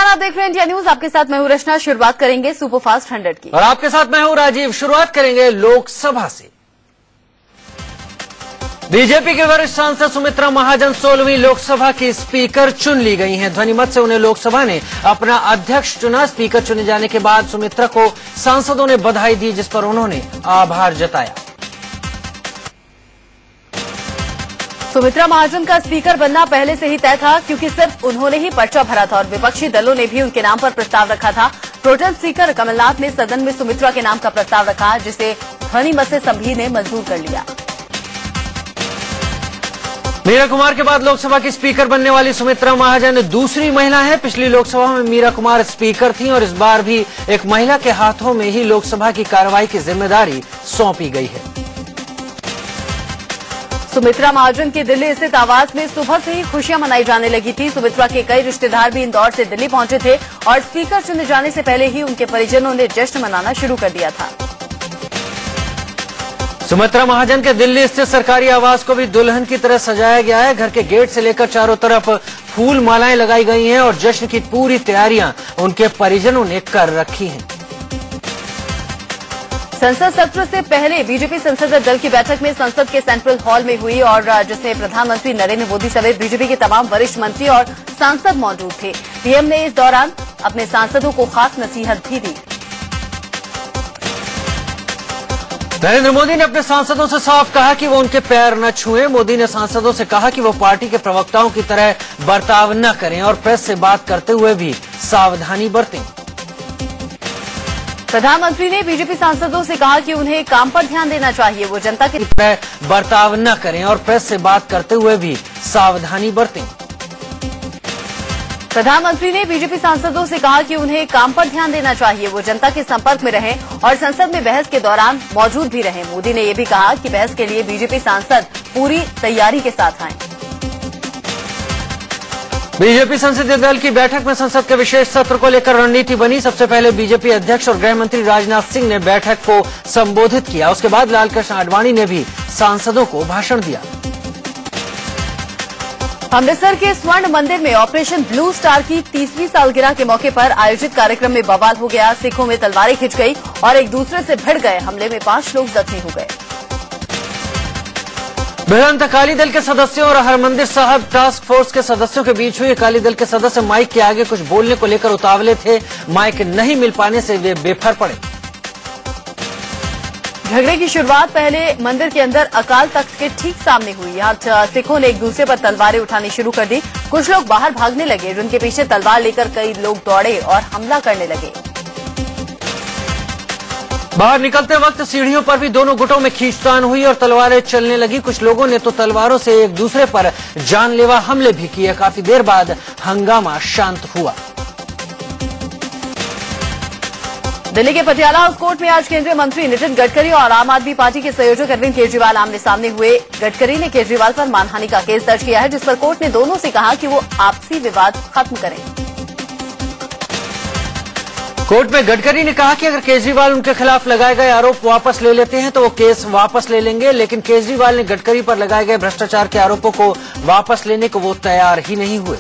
आप देख रहे हैं इंडिया न्यूज। आपके साथ मैं हूं रचना। शुरुआत करेंगे सुपरफास्ट 100 की और आपके साथ मैं हूं राजीव। शुरुआत करेंगे लोकसभा से। बीजेपी के वरिष्ठ सांसद सुमित्रा महाजन 16वीं लोकसभा की स्पीकर चुन ली गई हैं। ध्वनिमत से उन्हें लोकसभा ने अपना अध्यक्ष चुना। स्पीकर चुने जाने के बाद सुमित्रा को सांसदों ने बधाई दी, जिस पर उन्होंने आभार जताया। सुमित्रा महाजन का स्पीकर बनना पहले से ही तय था, क्योंकि सिर्फ उन्होंने ही पर्चा भरा था और विपक्षी दलों ने भी उनके नाम पर प्रस्ताव रखा था। प्रोटेम स्पीकर कमलनाथ ने सदन में सुमित्रा के नाम का प्रस्ताव रखा, जिसे ध्वनिमत से सभी ने मंजूर कर लिया। मीरा कुमार के बाद लोकसभा की स्पीकर बनने वाली सुमित्रा महाजन दूसरी महिला हैं। पिछली लोकसभा में मीरा कुमार स्पीकर थीं और इस बार भी एक महिला के हाथों में ही लोकसभा की कार्रवाई की जिम्मेदारी सौंपी गई है। सुमित्रा महाजन के दिल्ली स्थित आवास में सुबह से ही खुशियां मनाई जाने लगी थी। सुमित्रा के कई रिश्तेदार भी इंदौर से दिल्ली पहुंचे थे और स्पीकर चुने जाने से पहले ही उनके परिजनों ने जश्न मनाना शुरू कर दिया था। सुमित्रा महाजन के दिल्ली स्थित सरकारी आवास को भी दुल्हन की तरह सजाया गया है। घर के गेट से लेकर चारों तरफ फूल मालाएं लगाई गई हैं और जश्न की पूरी तैयारियां उनके परिजनों ने कर रखी हैं। संसद सत्र से पहले बीजेपी संसदीय दल की बैठक में संसद के सेंट्रल हॉल में हुई और जिसमें प्रधानमंत्री नरेंद्र मोदी समेत बीजेपी के तमाम वरिष्ठ मंत्री और सांसद मौजूद थे। पीएम ने इस दौरान अपने सांसदों को खास नसीहत भी दी। नरेंद्र मोदी ने अपने सांसदों से साफ कहा कि वो उनके पैर न छुएं। मोदी ने सांसदों से कहा कि वो पार्टी के प्रवक्ताओं की तरह बर्ताव न करें और प्रेस से बात करते हुए भी सावधानी बरतें। प्रधानमंत्री ने बीजेपी सांसदों से कहा कि उन्हें काम पर ध्यान देना चाहिए। वो जनता की तरह बर्ताव न करें और प्रेस से बात करते हुए भी सावधानी बरतें। प्रधानमंत्री ने बीजेपी सांसदों से कहा कि उन्हें काम पर ध्यान देना चाहिए। वो जनता के संपर्क में रहें और संसद में बहस के दौरान मौजूद भी रहें। मोदी ने यह भी कहा कि बहस के लिए बीजेपी सांसद पूरी तैयारी के साथ आएं। बीजेपी संसदीय दल की बैठक में संसद के विशेष सत्र को लेकर रणनीति बनी। सबसे पहले बीजेपी अध्यक्ष और गृह मंत्री राजनाथ सिंह ने बैठक को संबोधित किया। उसके बाद लालकृष्ण आडवाणी ने भी सांसदों को भाषण दिया। अमृतसर के स्वर्ण मंदिर में ऑपरेशन ब्लू स्टार की 30वीं सालगिरह के मौके पर आयोजित कार्यक्रम में बवाल हो गया। सिखों में तलवारें खिंच गई और एक दूसरे से भिड़ गए। हमले में 5 लोग जख्मी हो गए। भिड़ंत अकाली दल के सदस्यों और हरमंदिर साहब टास्क फोर्स के सदस्यों के बीच हुई। अकाली दल के सदस्य माइक के आगे कुछ बोलने को लेकर उतावले थे। माइक नहीं मिल पाने से वे बेफर पड़े। झगड़े की शुरुआत पहले मंदिर के अंदर अकाल तख्त के ठीक सामने हुई। यहाँ सिखों ने एक दूसरे पर तलवारें उठानी शुरू कर दी। कुछ लोग बाहर भागने लगे, जिनके पीछे तलवार लेकर कई लोग दौड़े और हमला करने लगे। बाहर निकलते वक्त सीढ़ियों पर भी दोनों गुटों में खींचतान हुई और तलवारें चलने लगी। कुछ लोगों ने तो तलवारों से एक दूसरे पर जानलेवा हमले भी किए। काफी देर बाद हंगामा शांत हुआ। दिल्ली के पटियाला हाउस कोर्ट में आज केंद्रीय मंत्री नितिन गडकरी और आम आदमी पार्टी के संयोजक अरविंद केजरीवाल आमने सामने हुए। गडकरी ने केजरीवाल पर मानहानि का केस दर्ज किया है, जिस पर कोर्ट ने दोनों से कहा कि वो आपसी विवाद खत्म करें। कोर्ट में गडकरी ने कहा कि अगर केजरीवाल उनके खिलाफ लगाए गए आरोप वापस ले लेते हैं तो वो केस वापस ले लेंगे, लेकिन केजरीवाल ने गडकरी पर लगाए गए भ्रष्टाचार के आरोपों को वापस लेने को वो तैयार ही नहीं हुए।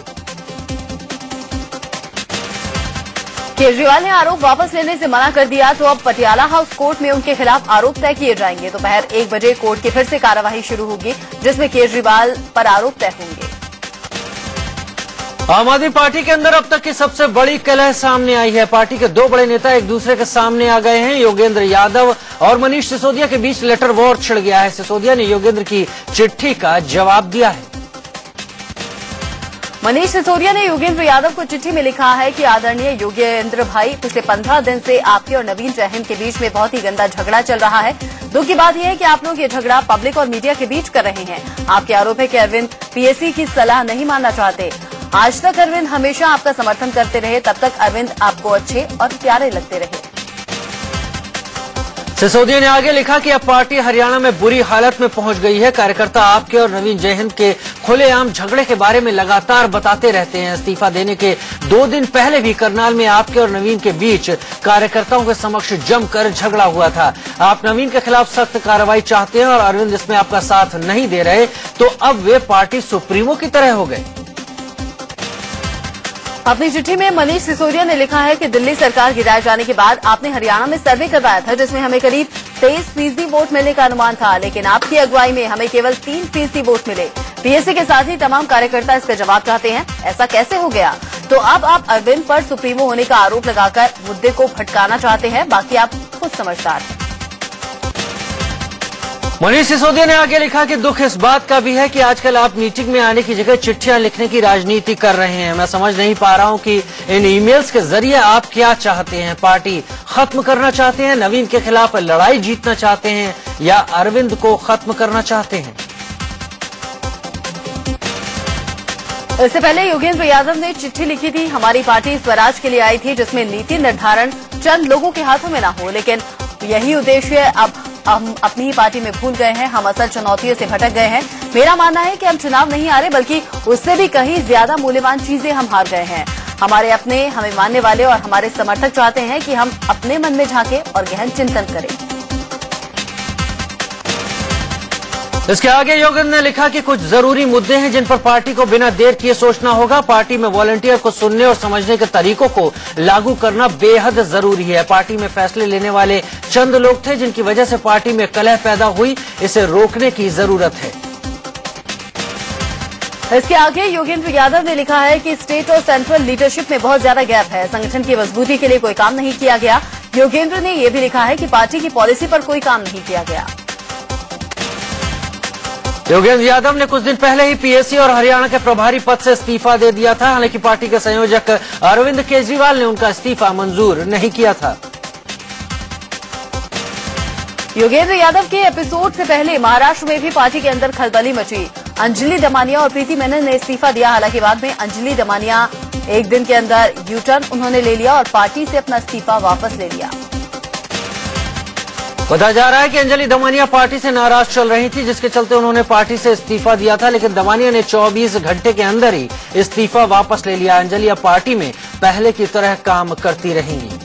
केजरीवाल ने आरोप वापस लेने से मना कर दिया तो अब पटियाला हाउस कोर्ट में उनके खिलाफ आरोप तय किए जाएंगे। दोपहर 1 बजे कोर्ट की फिर से कार्यवाही शुरू होगी, जिसमें केजरीवाल पर आरोप तय होंगे। आम आदमी पार्टी के अंदर अब तक की सबसे बड़ी कलह सामने आई है। पार्टी के 2 बड़े नेता एक दूसरे के सामने आ गए हैं। योगेंद्र यादव और मनीष सिसोदिया के बीच लेटर वॉर छिड़ गया है। सिसोदिया ने योगेंद्र की चिट्ठी का जवाब दिया है। मनीष सिसोदिया ने योगेंद्र यादव को चिट्ठी में लिखा है कि आदरणीय योगेंद्र भाई, पिछले 15 दिन से आपके और नवीन जयहिंद के बीच में बहुत ही गंदा झगड़ा चल रहा है। दुख की बात यह है कि आप लोग ये झगड़ा पब्लिक और मीडिया के बीच कर रहे हैं। आपके आरोप है कि अरविंद पीएससी की सलाह नहीं मानना चाहते। आज तक अरविंद हमेशा आपका समर्थन करते रहे, तब तक अरविंद आपको अच्छे और प्यारे लगते रहे। सिसोदिया ने आगे लिखा कि अब पार्टी हरियाणा में बुरी हालत में पहुंच गई है। कार्यकर्ता आपके और नवीन जयहिंद के खुलेआम झगड़े के बारे में लगातार बताते रहते हैं। इस्तीफा देने के 2 दिन पहले भी करनाल में आपके और नवीन के बीच कार्यकर्ताओं के समक्ष जमकर झगड़ा हुआ था। आप नवीन के खिलाफ सख्त कार्रवाई चाहते हैं और अरविंद इसमें आपका साथ नहीं दे रहे, तो अब वे पार्टी सुप्रीमो की तरह हो गए। अपनी चिट्ठी में मनीष सिसोदिया ने लिखा है कि दिल्ली सरकार गिराए जाने के बाद आपने हरियाणा में सर्वे करवाया था, जिसमें हमें करीब 23% वोट मिलने का अनुमान था, लेकिन आपकी अगुवाई में हमें केवल 3% वोट मिले। पीएससी के साथ ही तमाम कार्यकर्ता इसका जवाब चाहते हैं, ऐसा कैसे हो गया? तो अब आप अरविंद पर सुप्रीमो होने का आरोप लगाकर मुद्दे को भटकाना चाहते हैं, बाकी आप खुद समझदार हैं। मनीष सिसोदिया ने आगे लिखा कि दुख इस बात का भी है कि आजकल आप मीटिंग में आने की जगह चिट्ठियां लिखने की राजनीति कर रहे हैं। मैं समझ नहीं पा रहा हूं कि इन ईमेल्स के जरिए आप क्या चाहते हैं। पार्टी खत्म करना चाहते हैं, नवीन के खिलाफ लड़ाई जीतना चाहते हैं, या अरविंद को खत्म करना चाहते हैं? इससे पहले योगेंद्र यादव ने चिट्ठी लिखी थी, हमारी पार्टी स्वराज के लिए आई थी, जिसमें नीति निर्धारण चंद लोगों के हाथों में न हो, लेकिन यही उद्देश्य अब हम अपनी ही पार्टी में भूल गए हैं। हम असल चुनौतियों से भटक गए हैं। मेरा मानना है कि हम चुनाव नहीं हारे, बल्कि उससे भी कहीं ज्यादा मूल्यवान चीजें हम हार गए हैं। हमारे अपने, हमें मानने वाले और हमारे समर्थक चाहते हैं कि हम अपने मन में झांकें और गहन चिंतन करें। इसके आगे योगेंद्र ने लिखा कि कुछ जरूरी मुद्दे हैं जिन पर पार्टी को बिना देर किए सोचना होगा। पार्टी में वॉलंटियर को सुनने और समझने के तरीकों को लागू करना बेहद जरूरी है। पार्टी में फैसले लेने वाले चंद लोग थे जिनकी वजह से पार्टी में कलह पैदा हुई, इसे रोकने की जरूरत है। इसके आगे योगेंद्र यादव ने लिखा है कि स्टेट और सेंट्रल लीडरशिप में बहुत ज्यादा गैप है, संगठन की मजबूती के लिए कोई काम नहीं किया गया। योगेंद्र ने यह भी लिखा है कि पार्टी की पॉलिसी पर कोई काम नहीं किया गया। योगेंद्र यादव ने कुछ दिन पहले ही पीएससी और हरियाणा के प्रभारी पद से इस्तीफा दे दिया था। हालांकि पार्टी के संयोजक अरविंद केजरीवाल ने उनका इस्तीफा मंजूर नहीं किया था। योगेंद्र यादव के एपिसोड से पहले महाराष्ट्र में भी पार्टी के अंदर खलबली मची। अंजलि दमानिया और प्रीति मेनन ने इस्तीफा दिया। हालांकि बाद में अंजलि दमानिया एक दिन के अंदर यू टर्न उन्होंने ले लिया और पार्टी से अपना इस्तीफा वापस ले लिया। बताया जा रहा है कि अंजलि दमानिया पार्टी से नाराज चल रही थी, जिसके चलते उन्होंने पार्टी से इस्तीफा दिया था, लेकिन दमानिया ने 24 घंटे के अंदर ही इस्तीफा वापस ले लिया। अंजलि अब पार्टी में पहले की तरह काम करती रहेंगी।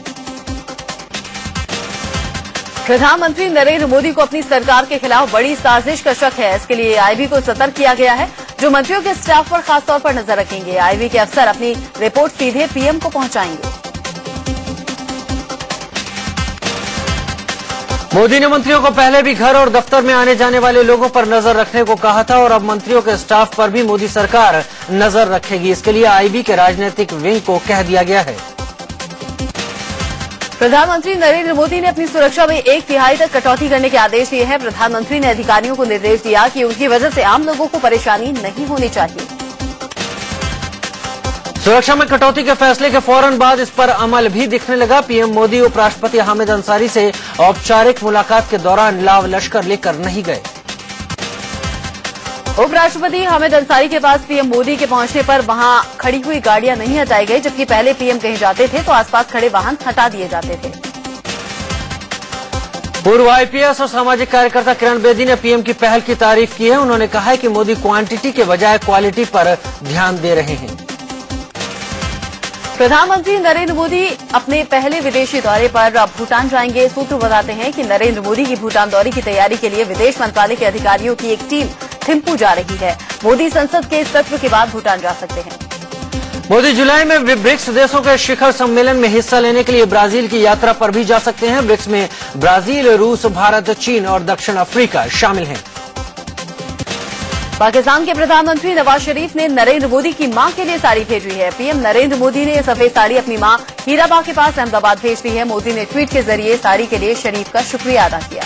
प्रधानमंत्री नरेंद्र मोदी को अपनी सरकार के खिलाफ बड़ी साजिश का शक है। इसके लिए आईबी को सतर्क किया गया है, जो मंत्रियों के स्टाफ पर खासतौर पर नजर रखेंगे। आईबी के अफसर अपनी रिपोर्ट सीधे पीएम को पहुंचाएंगे। मोदी ने मंत्रियों को पहले भी घर और दफ्तर में आने जाने वाले लोगों पर नजर रखने को कहा था और अब मंत्रियों के स्टाफ पर भी मोदी सरकार नजर रखेगी। इसके लिए आईबी के राजनीतिक विंग को कह दिया गया है। प्रधानमंत्री नरेंद्र मोदी ने अपनी सुरक्षा में 1/3 तक कटौती करने के आदेश दिए हैं। प्रधानमंत्री ने अधिकारियों को निर्देश दिया कि उनकी वजह से आम लोगों को परेशानी नहीं होनी चाहिए। सुरक्षा में कटौती के फैसले के फौरन बाद इस पर अमल भी दिखने लगा। पीएम मोदी उपराष्ट्रपति हामिद अंसारी से औपचारिक मुलाकात के दौरान लाव लश्कर लेकर नहीं गए। उपराष्ट्रपति हामिद अंसारी के पास पीएम मोदी के पहुंचने पर वहां खड़ी हुई गाड़ियां नहीं हटाई गई, जबकि पहले पीएम कहीं जाते थे तो आसपास खड़े वाहन हटा दिए जाते थे। पूर्व आईपीएस और सामाजिक कार्यकर्ता किरण बेदी ने पीएम की पहल की तारीफ की है। उन्होंने कहा है कि मोदी क्वांटिटी के बजाय क्वालिटी पर ध्यान दे रहे हैं। प्रधानमंत्री नरेंद्र मोदी अपने पहले विदेशी दौरे पर भूटान जाएंगे। सूत्र बताते हैं कि नरेंद्र मोदी की भूटान दौरे की तैयारी के लिए विदेश मंत्रालय के अधिकारियों की एक टीम थिम्पू जा रही है। मोदी संसद के सत्र के बाद भूटान जा सकते हैं। मोदी जुलाई में ब्रिक्स देशों के शिखर सम्मेलन में हिस्सा लेने के लिए ब्राजील की यात्रा पर भी जा सकते हैं। ब्रिक्स में ब्राजील, रूस, भारत, चीन और दक्षिण अफ्रीका शामिल हैं। पाकिस्तान के प्रधानमंत्री नवाज शरीफ ने नरेंद्र मोदी की मां के लिए साड़ी भेजी है। पीएम नरेंद्र मोदी ने सफेद साड़ी अपनी मां हीराबा के पास अहमदाबाद भेज दी है। मोदी ने ट्वीट के जरिए साड़ी के लिए शरीफ का शुक्रिया अदा किया।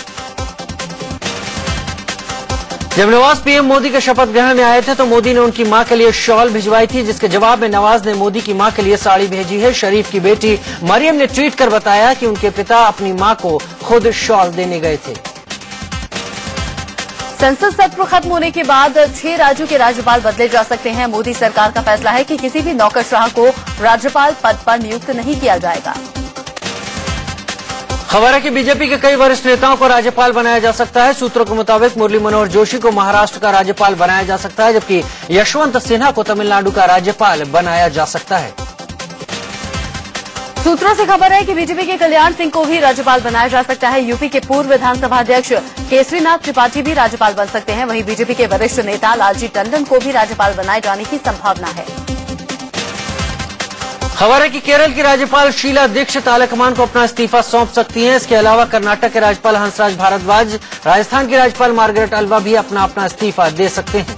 जब नवाज पीएम मोदी के शपथ ग्रहण में आए थे तो मोदी ने उनकी मां के लिए शॉल भिजवाई थी, जिसके जवाब में नवाज ने मोदी की मां के लिए साड़ी भेजी है। शरीफ की बेटी मरियम ने ट्वीट कर बताया कि उनके पिता अपनी मां को खुद शॉल देने गए थे। संसद सत्र खत्म होने के बाद 6 राज्यों के राज्यपाल बदले जा सकते हैं। मोदी सरकार का फैसला है कि किसी भी नौकरशाह को राज्यपाल पद पर नियुक्त नहीं किया जाएगा। खबर है कि बीजेपी के कई वरिष्ठ नेताओं को राज्यपाल बनाया जा सकता है। सूत्रों के मुताबिक मुरली मनोहर जोशी को महाराष्ट्र का राज्यपाल बनाया जा सकता है, जबकि यशवंत सिन्हा को तमिलनाडु का राज्यपाल बनाया जा सकता है। सूत्रों से खबर है कि बीजेपी के कल्याण सिंह को भी राज्यपाल बनाया जा सकता है। यूपी के पूर्व विधानसभा अध्यक्ष केसरीनाथ त्रिपाठी भी राज्यपाल बन सकते हैं। वहीं बीजेपी के वरिष्ठ नेता लालजी टंडन को भी राज्यपाल बनाए जाने की संभावना है। खबर है कि केरल की राज्यपाल शीला दीक्षित आलाकमान को अपना इस्तीफा सौंप सकती हैं। इसके अलावा कर्नाटक के राज्यपाल हंसराज भारद्वाज, राजस्थान की राज्यपाल मार्गरेट अल्वा भी अपना इस्तीफा दे सकते हैं।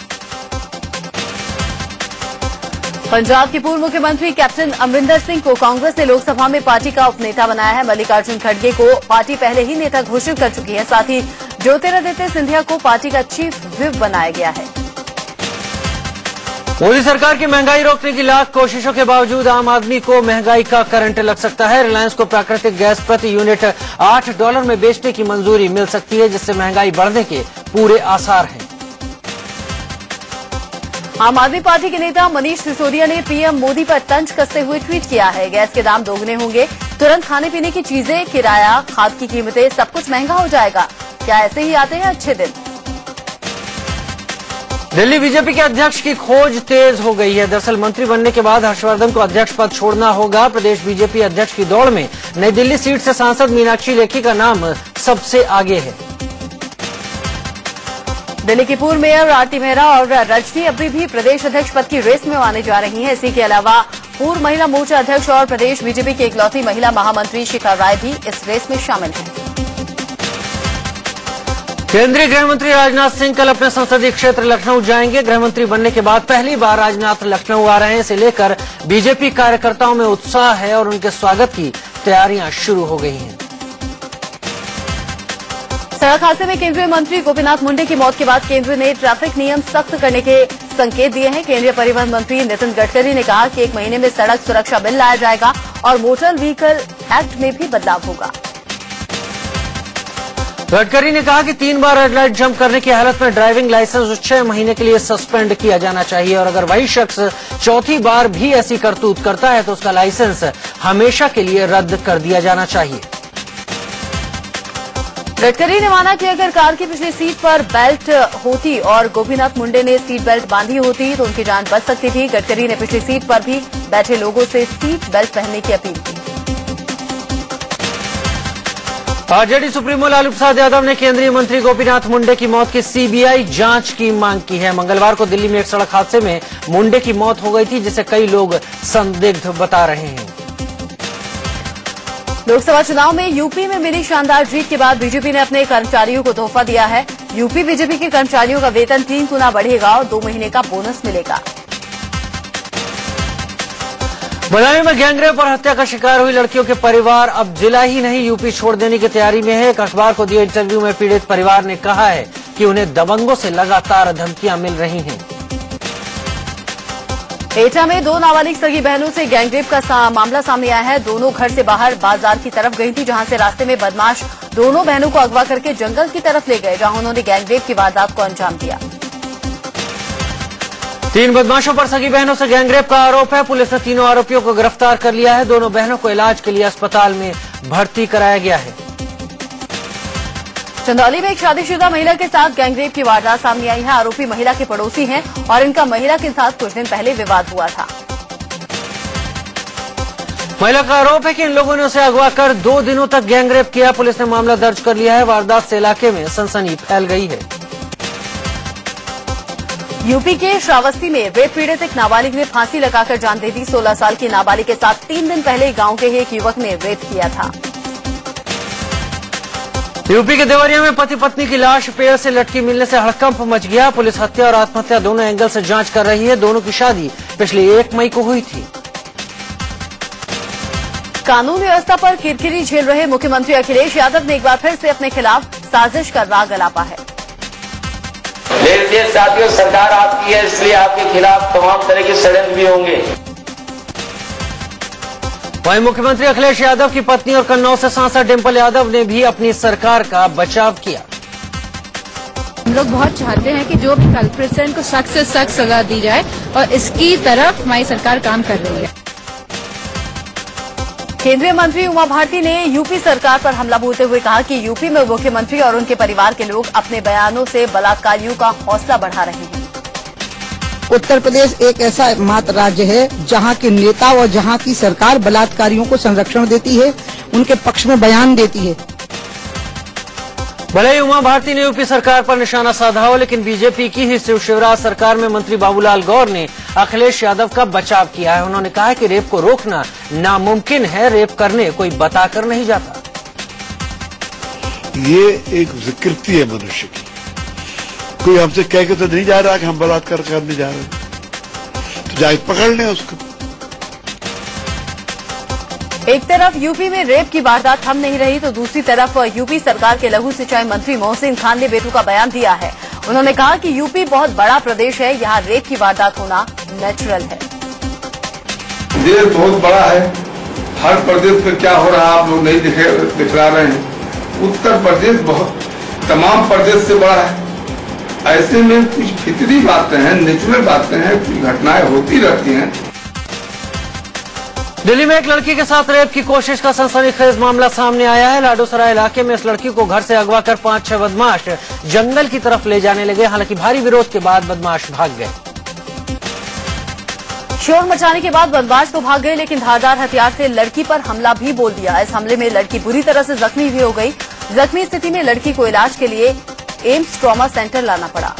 पंजाब के पूर्व मुख्यमंत्री कैप्टन अमरिंदर सिंह को कांग्रेस ने लोकसभा में पार्टी का उपनेता बनाया है। मल्लिकार्जुन खड़गे को पार्टी पहले ही नेता घोषित कर चुकी है। साथ ही ज्योतिरादित्य सिंधिया को पार्टी का चीफ व्हिप बनाया गया है। मोदी सरकार की महंगाई रोकने की लाख कोशिशों के बावजूद आम आदमी को महंगाई का करंट लग सकता है। रिलायंस को प्राकृतिक गैस प्रति यूनिट $8 में बेचने की मंजूरी मिल सकती है, जिससे महंगाई बढ़ने के पूरे आसार हैं। आम आदमी पार्टी के नेता मनीष सिसोदिया ने पीएम मोदी पर तंज कसते हुए ट्वीट किया है। गैस के दाम दोगुने होंगे, तुरंत खाने पीने की चीजें, किराया, खाद की कीमतें, सब कुछ महंगा हो जाएगा। क्या ऐसे ही आते हैं अच्छे दिन? दिल्ली बीजेपी के अध्यक्ष की खोज तेज हो गई है। दरअसल मंत्री बनने के बाद हर्षवर्धन को अध्यक्ष पद छोड़ना होगा। प्रदेश बीजेपी अध्यक्ष की दौड़ में नई दिल्ली सीट से सांसद मीनाक्षी लेखी का नाम सबसे आगे है। दिल्ली की पूर्व मेयर आरती मेहरा और रजनी अभी भी प्रदेश अध्यक्ष पद की रेस में आने जा रही हैं। इसी के अलावा पूर्व महिला मोर्चा अध्यक्ष और प्रदेश बीजेपी की इकलौती महिला महामंत्री शिखा राय भी इस रेस में शामिल हैं। केंद्रीय गृह मंत्री राजनाथ सिंह कल अपने संसदीय क्षेत्र लखनऊ जाएंगे। गृह मंत्री बनने के बाद पहली बार राजनाथ लखनऊ आ रहे हैं। इसे लेकर बीजेपी कार्यकर्ताओं में उत्साह है और उनके स्वागत की तैयारियां शुरू हो गई हैं। सड़क हादसे में केंद्रीय मंत्री गोपीनाथ मुंडे की मौत के बाद केंद्र ने ट्रैफिक नियम सख्त करने के संकेत दिए हैं। केंद्रीय परिवहन मंत्री नितिन गडकरी ने कहा कि 1 महीने में सड़क सुरक्षा बिल लाया जाएगा और मोटर व्हीकल एक्ट में भी बदलाव होगा। गडकरी ने कहा कि 3 बार रेड लाइट जंप करने की हालत में ड्राइविंग लाइसेंस 6 महीने के लिए सस्पेंड किया जाना चाहिए और अगर वही शख्स चौथी बार भी ऐसी करतूत करता है तो उसका लाइसेंस हमेशा के लिए रद्द कर दिया जाना चाहिए। गडकरी ने माना कि अगर कार की पिछली सीट पर बेल्ट होती और गोपीनाथ मुंडे ने सीट बेल्ट बांधी होती तो उनकी जान बच सकती थी। गडकरी ने पिछली सीट पर भी बैठे लोगों से सीट बेल्ट पहनने की अपील की। आरजेडी सुप्रीमो लालू प्रसाद यादव ने केंद्रीय मंत्री गोपीनाथ मुंडे की मौत की सीबीआई जांच की मांग की है। मंगलवार को दिल्ली में एक सड़क हादसे में मुंडे की मौत हो गई थी, जिसे कई लोग संदिग्ध बता रहे हैं। लोकसभा चुनाव में यूपी में मिली शानदार जीत के बाद बीजेपी ने अपने कर्मचारियों को तोहफा दिया है। यूपी बीजेपी के कर्मचारियों का वेतन 3 गुना बढ़ेगा और 2 महीने का बोनस मिलेगा। बदायूं में गैंगरेप और हत्या का शिकार हुई लड़कियों के परिवार अब जिला ही नहीं यूपी छोड़ देने की तैयारी में है। एक अखबार को दिए इंटरव्यू में पीड़ित परिवार ने कहा है कि उन्हें दबंगों से लगातार धमकियां मिल रही हैं। एटा में 2 नाबालिग सगी बहनों से गैंगरेप का मामला सामने आया है। दोनों घर से बाहर बाजार की तरफ गई थी, जहां से रास्ते में बदमाश दोनों बहनों को अगवा करके जंगल की तरफ ले गए, जहां उन्होंने गैंगरेप की वारदात को अंजाम दिया। 3 बदमाशों पर सगी बहनों से गैंगरेप का आरोप है। पुलिस ने तीनों आरोपियों को गिरफ्तार कर लिया है। दोनों बहनों को इलाज के लिए अस्पताल में भर्ती कराया गया है। चंदौली में एक शादीशुदा महिला के साथ गैंगरेप की वारदात सामने आई है। आरोपी महिला के पड़ोसी हैं और इनका महिला के साथ कुछ दिन पहले विवाद हुआ था। महिला का आरोप है कि इन लोगों ने उसे अगवा कर 2 दिनों तक गैंगरेप किया। पुलिस ने मामला दर्ज कर लिया है। वारदात से इलाके में सनसनी फैल गई है। यूपी के श्रावस्ती में रेप पीड़ित एक नाबालिग ने फांसी लगाकर जान दे दी। 16 साल की नाबालिग के साथ 3 दिन पहले गांव के एक युवक ने रेप किया था। यूपी के देवरिया में पति पत्नी की लाश पेड़ से लटकी मिलने से हड़कंप मच गया। पुलिस हत्या और आत्महत्या दोनों एंगल से जांच कर रही है। दोनों की शादी पिछले 1 मई को हुई थी। कानून व्यवस्था पर किरकिरी झेल रहे मुख्यमंत्री अखिलेश यादव ने एक बार फिर से अपने खिलाफ साजिश का राग अलापा है। लेकिन साथियों, सरकार आपकी है, इसलिए आपके खिलाफ तमाम तरह के षड्यंत्र भी होंगे। वहीं मुख्यमंत्री अखिलेश यादव की पत्नी और कन्नौज से सांसद डिंपल यादव ने भी अपनी सरकार का बचाव किया। हम लोग बहुत चाहते हैं कि जो भी कल्प्रिट्स हैं उनको सख्त से सख्त सजा दी जाए और इसकी तरफ हमारी सरकार काम कर रही है। केंद्रीय मंत्री उमा भारती ने यूपी सरकार पर हमला बोलते हुए कहा कि यूपी में मुख्यमंत्री और उनके परिवार के लोग अपने बयानों से बलात्कारियों का हौसला बढ़ा रहे हैं। उत्तर प्रदेश एक ऐसा एकमात्र राज्य है जहां के नेता और जहां की सरकार बलात्कारियों को संरक्षण देती है, उनके पक्ष में बयान देती है। भले ही उमा भारती ने यूपी सरकार पर निशाना साधा हो, लेकिन बीजेपी की ही शिवराज सरकार में मंत्री बाबूलाल गौर ने अखिलेश यादव का बचाव किया है। उन्होंने कहा कि रेप को रोकना नामुमकिन है, रेप करने कोई बताकर नहीं जाता। ये एक विकृति है मनुष्य की। कोई हमसे कह के तो नहीं जा रहा कि हम बलात्कार करने जा रहे हैं, तो जाके पकड़ लें उसको। एक तरफ यूपी में रेप की वारदात थम नहीं रही, तो दूसरी तरफ यूपी सरकार के लघु सिंचाई मंत्री मोहसिन खान ने बेटू का बयान दिया है। उन्होंने कहा कि यूपी बहुत बड़ा प्रदेश है, यहाँ रेप की वारदात होना नेचुरल है। देश बहुत बड़ा है, हर प्रदेश में क्या हो रहा है आप लोग नहीं दिखला रहे हैं। उत्तर प्रदेश बहुत तमाम प्रदेश से बड़ा है। ऐसे में कुछ फितरी बातें हैं, नेचुरल बातें हैं, कुछ घटनाएं होती रहती हैं। दिल्ली में एक लड़की के साथ रेप की कोशिश का सनसनीखेज मामला सामने आया है। लाडोसराय इलाके में इस लड़की को घर से अगवा कर 5-6 बदमाश जंगल की तरफ ले जाने लगे। हालांकि भारी विरोध के बाद बदमाश भाग गए। शोर मचाने के बाद बदमाश तो भाग गए, लेकिन धारदार हथियार से लड़की पर हमला भी बोल दिया। इस हमले में लड़की बुरी तरह से जख्मी भी हो गई। जख्मी स्थिति में लड़की को इलाज के लिए एम्स ट्रॉमा सेंटर लाना पड़ा।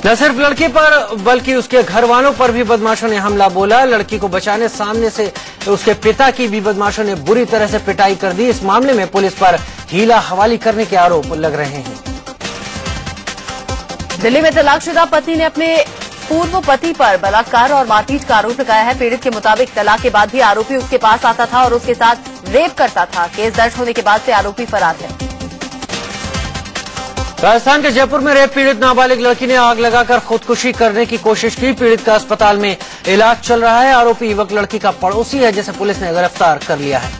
न सिर्फ लड़की पर बल्कि उसके घर वालों पर भी बदमाशों ने हमला बोला। लड़की को बचाने सामने से उसके पिता की भी बदमाशों ने बुरी तरह से पिटाई कर दी। इस मामले में पुलिस पर हीला हवाली करने के आरोप लग रहे हैं। दिल्ली में तलाकशुदा पत्नी ने अपने पूर्व पति पर बलात्कार और मारपीट का आरोप लगाया है। पीड़ित के मुताबिक तलाक के बाद भी आरोपी उसके पास आता था और उसके साथ रेप करता था। केस दर्ज होने के बाद से आरोपी फरार है। राजस्थान के जयपुर में रेप पीड़ित नाबालिग लड़की ने आग लगाकर खुदकुशी करने की कोशिश की। पीड़ित का अस्पताल में इलाज चल रहा है। आरोपी युवक लड़की का पड़ोसी है, जिसे पुलिस ने गिरफ्तार कर लिया है।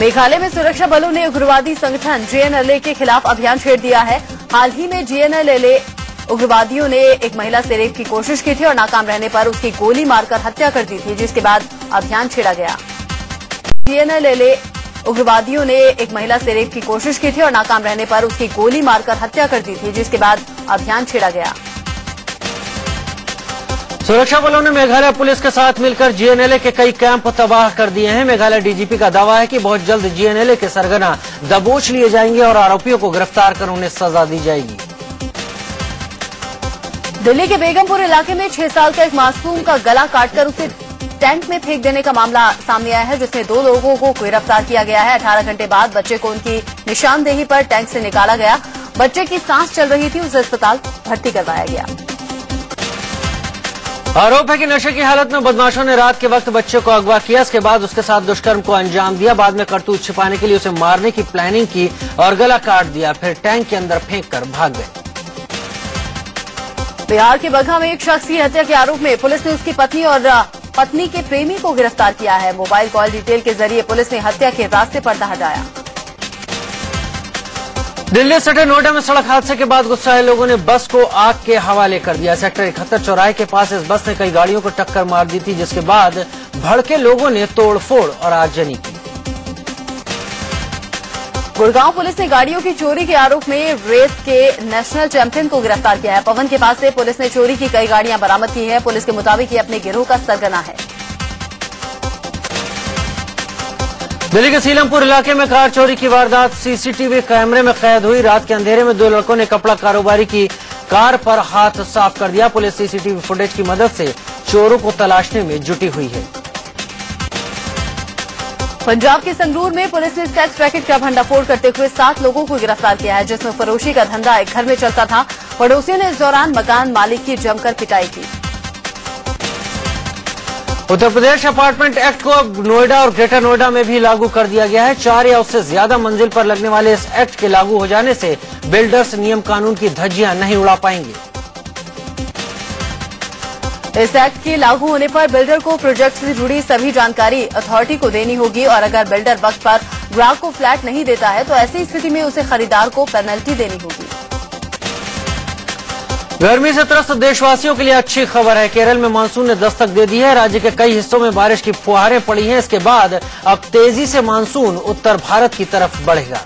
मेघालय में सुरक्षा बलों ने उग्रवादी संगठन जीएनएलए के खिलाफ अभियान छेड़ दिया है। हाल ही में जीएनएलए उग्रवादियों ने एक महिला से रेप की कोशिश की थी और नाकाम रहने पर उसकी गोली मारकर हत्या कर दी थी, जिसके बाद अभियान छेड़ा गया। जीएनएलए उग्रवादियों ने एक महिला से रेप की कोशिश की थी और नाकाम रहने पर उसकी गोली मारकर हत्या कर दी थी, जिसके बाद अभियान छेड़ा गया। सुरक्षा बलों ने मेघालय पुलिस के साथ मिलकर जीएनएलए के कई कैंप तबाह कर दिए हैं। मेघालय डीजीपी का दावा है कि बहुत जल्द जीएनएलए के सरगना दबोच लिए जाएंगे और आरोपियों को गिरफ्तार कर उन्हें सजा दी जाएगी। दिल्ली के बेगमपुर इलाके में 6 साल का एक मासूम का गला काटकर उसे टैंक में फेंक देने का मामला सामने आया है, जिसमें 2 लोगों को गिरफ्तार किया गया है। 18 घंटे बाद बच्चे को उनकी निशानदेही पर टैंक से निकाला गया। बच्चे की सांस चल रही थी, उसे अस्पताल भर्ती करवाया गया। आरोप है कि नशे की हालत में बदमाशों ने रात के वक्त बच्चे को अगवा किया। इसके बाद उसके साथ दुष्कर्म को अंजाम दिया। बाद में करतूत छिपाने के लिए उसे मारने की प्लानिंग की और गला काट दिया, फिर टैंक के अंदर फेंक कर भाग गए। बिहार के बगहा में एक शख्स की हत्या के आरोप में पुलिस ने उसकी पत्नी और पत्नी के प्रेमी को गिरफ्तार किया है। मोबाइल कॉल डिटेल के जरिए पुलिस ने हत्या के रास्ते पर हटाया। दिल्ली सटे नोएडा में सड़क हादसे के बाद गुस्साए लोगों ने बस को आग के हवाले कर दिया। सेक्टर 71 चौराहे के पास इस बस ने कई गाड़ियों को टक्कर मार दी थी, जिसके बाद भड़के लोगों ने तोड़फोड़ और आगजनी की। गुड़गांव पुलिस ने गाड़ियों की चोरी के आरोप में रेस के नेशनल चैंपियन को गिरफ्तार किया है। पवन के पास से पुलिस ने चोरी की कई गाड़ियां बरामद की है। पुलिस के मुताबिक ये अपने गिरोह का सरगना है। दिल्ली के सीलमपुर इलाके में कार चोरी की वारदात सीसीटीवी कैमरे में कैद हुई। रात के अंधेरे में 2 लड़कों ने कपड़ा कारोबारी की कार पर हाथ साफ कर दिया। पुलिस सीसीटीवी फुटेज की मदद से चोरों को तलाशने में जुटी हुई है। पंजाब के संगरूर में पुलिस ने सेक्स रैकेट का भंडाफोड़ करते हुए 7 लोगों को गिरफ्तार किया है, जिसमें फरोशी का धंधा एक घर में चलता था। पड़ोसियों ने इस दौरान मकान मालिक की जमकर पिटाई की। उत्तर प्रदेश अपार्टमेंट एक्ट को अब नोएडा और ग्रेटर नोएडा में भी लागू कर दिया गया है। 4 या उससे ज्यादा मंजिल पर लगने वाले इस एक्ट के लागू हो जाने से बिल्डर्स नियम कानून की धज्जियां नहीं उड़ा पाएंगे। इस एक्ट के लागू होने पर बिल्डर को प्रोजेक्ट से जुड़ी सभी जानकारी अथॉरिटी को देनी होगी और अगर बिल्डर वक्त पर ग्राहक को फ्लैट नहीं देता है तो ऐसी स्थिति में उसे खरीदार को पेनल्टी देनी होगी। गर्मी से त्रस्त देशवासियों के लिए अच्छी खबर है। केरल में मानसून ने दस्तक दे दी है। राज्य के कई हिस्सों में बारिश की फुहारें पड़ी हैं। इसके बाद अब तेजी से मानसून उत्तर भारत की तरफ बढ़ेगा।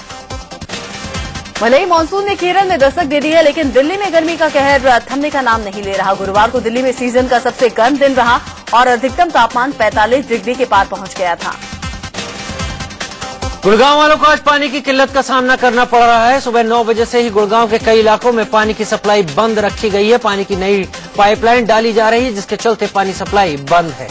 भले ही मानसून ने केरल में दस्तक दे दी है, लेकिन दिल्ली में गर्मी का कहर थमने का नाम नहीं ले रहा। गुरुवार को दिल्ली में सीजन का सबसे गर्म दिन रहा और अधिकतम तापमान 45 डिग्री के पार पहुंच गया था। गुड़गांव वालों को आज पानी की किल्लत का सामना करना पड़ रहा है। सुबह 9 बजे से ही गुड़गांव के कई इलाकों में पानी की सप्लाई बंद रखी गई है। पानी की नई पाइपलाइन डाली जा रही है, जिसके चलते पानी सप्लाई बंद है।